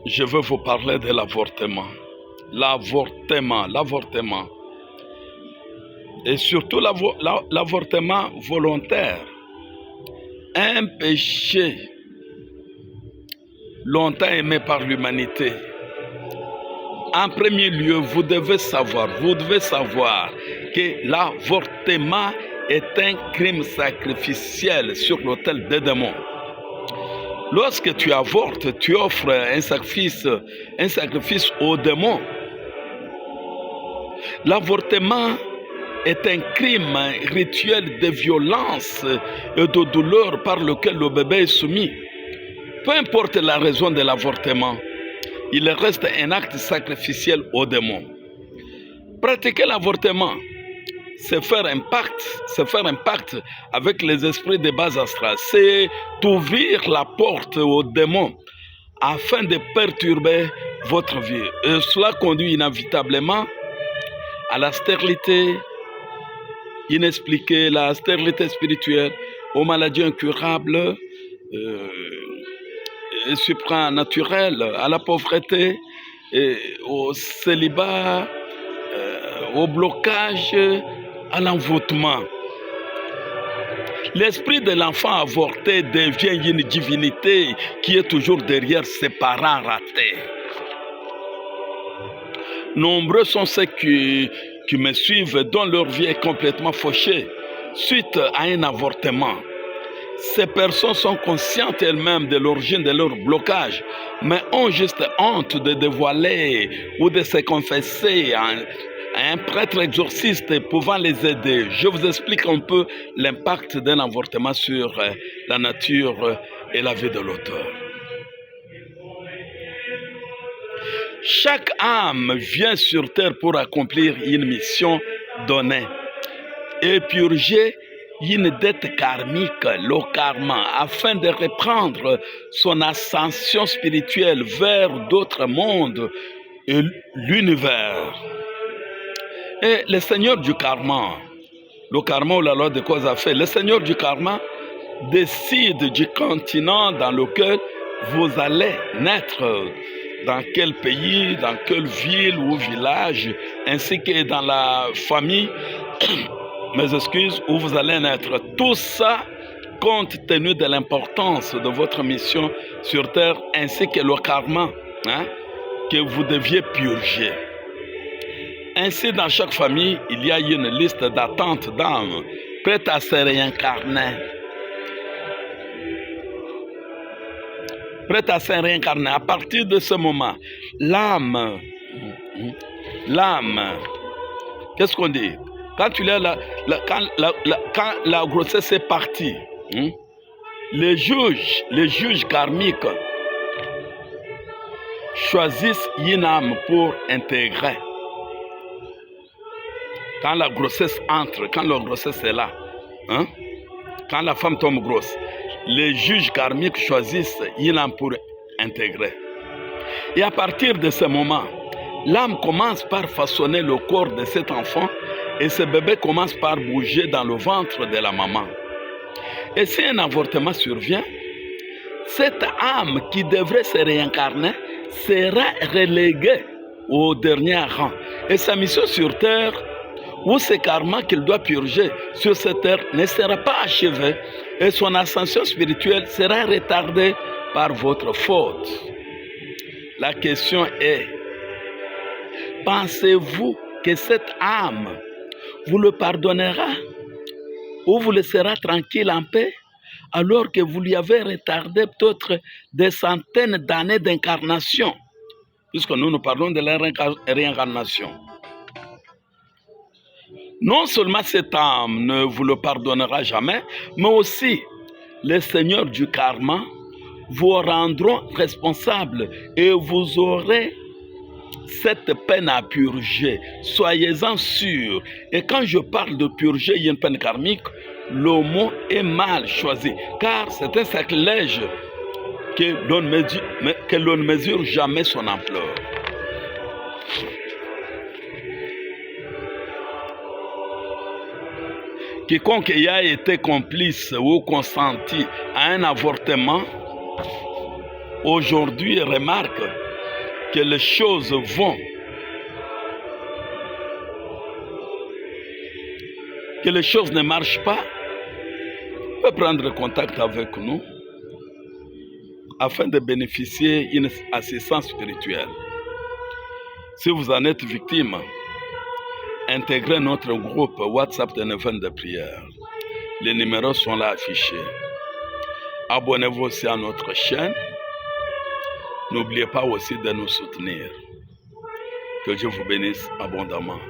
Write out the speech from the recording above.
Je veux vous parler de l'avortement. L'avortement. Et surtout l'avortement volontaire. Un péché longtemps aimé par l'humanité. En premier lieu, vous devez savoir que l'avortement est un crime sacrificiel sur l'autel des démons. Lorsque tu avortes, tu offres un sacrifice aux démons. L'avortement est un crime rituel de violence et de douleur par lequel le bébé est soumis. Peu importe la raison de l'avortement, il reste un acte sacrificiel aux démons. Pratiquer l'avortement, c'est faire un pacte avec les esprits de base astrale, c'est ouvrir la porte aux démons afin de perturber votre vie. Et cela conduit inévitablement à la stérilité inexpliquée, la stérilité spirituelle, aux maladies incurables, supranaturelles, à la pauvreté, au célibat, au blocage, à l'envoûtement. L'esprit de l'enfant avorté devient une divinité qui est toujours derrière ses parents ratés. Nombreux sont ceux qui me suivent, dont leur vie est complètement fauchée suite à un avortement. Ces personnes sont conscientes elles-mêmes de l'origine de leur blocage, mais ont juste honte de dévoiler ou de se confesser à un prêtre exorciste pouvant les aider. Je vous explique un peu l'impact d'un avortement sur la nature et la vie de l'auteur. Chaque âme vient sur terre pour accomplir une mission donnée et purger une dette karmique, le karma, afin de reprendre son ascension spirituelle vers d'autres mondes et l'univers. Et le Seigneur du karma, le karma ou la loi de cause à fait, le Seigneur du karma décide du continent dans lequel vous allez naître, dans quel pays, dans quelle ville ou village, ainsi que dans la famille, où vous allez naître. Tout ça compte tenu de l'importance de votre mission sur terre, ainsi que le karma que vous deviez purger. Ainsi, dans chaque famille, il y a une liste d'attente d'âmes prêtes à se réincarner. À partir de ce moment, l'âme, qu'est-ce qu'on dit? Quand la grossesse est partie, les juges karmiques choisissent une âme pour intégrer. Quand la grossesse entre, quand la grossesse est là, quand la femme tombe grosse, les juges karmiques choisissent une âme pour intégrer. Et à partir de ce moment, l'âme commence par façonner le corps de cet enfant et ce bébé commence par bouger dans le ventre de la maman. Et si un avortement survient, cette âme qui devrait se réincarner sera reléguée au dernier rang. Et sa mission sur terre, ou ce karma qu'il doit purger sur cette terre, ne sera pas achevé et son ascension spirituelle sera retardée par votre faute. La question est, pensez-vous que cette âme vous le pardonnera ou vous laissera tranquille en paix alors que vous lui avez retardé peut-être des centaines d'années d'incarnation, puisque nous parlons de la réincarnation. Non seulement cette âme ne vous le pardonnera jamais, mais aussi les seigneurs du karma vous rendront responsable et vous aurez cette peine à purger. Soyez-en sûrs. Et quand je parle de purger une peine karmique, le mot est mal choisi, car c'est un sacrilège que l'on ne mesure jamais son ampleur. Quiconque ait été complice ou consenti à un avortement, aujourd'hui remarque que les choses vont, que les choses ne marchent pas, peut prendre contact avec nous afin de bénéficier d'une assistance spirituelle. Si vous en êtes victime, intégrez notre groupe WhatsApp de 9 de prière. Les numéros sont là affichés. Abonnez-vous aussi à notre chaîne. N'oubliez pas aussi de nous soutenir. Que Dieu vous bénisse abondamment.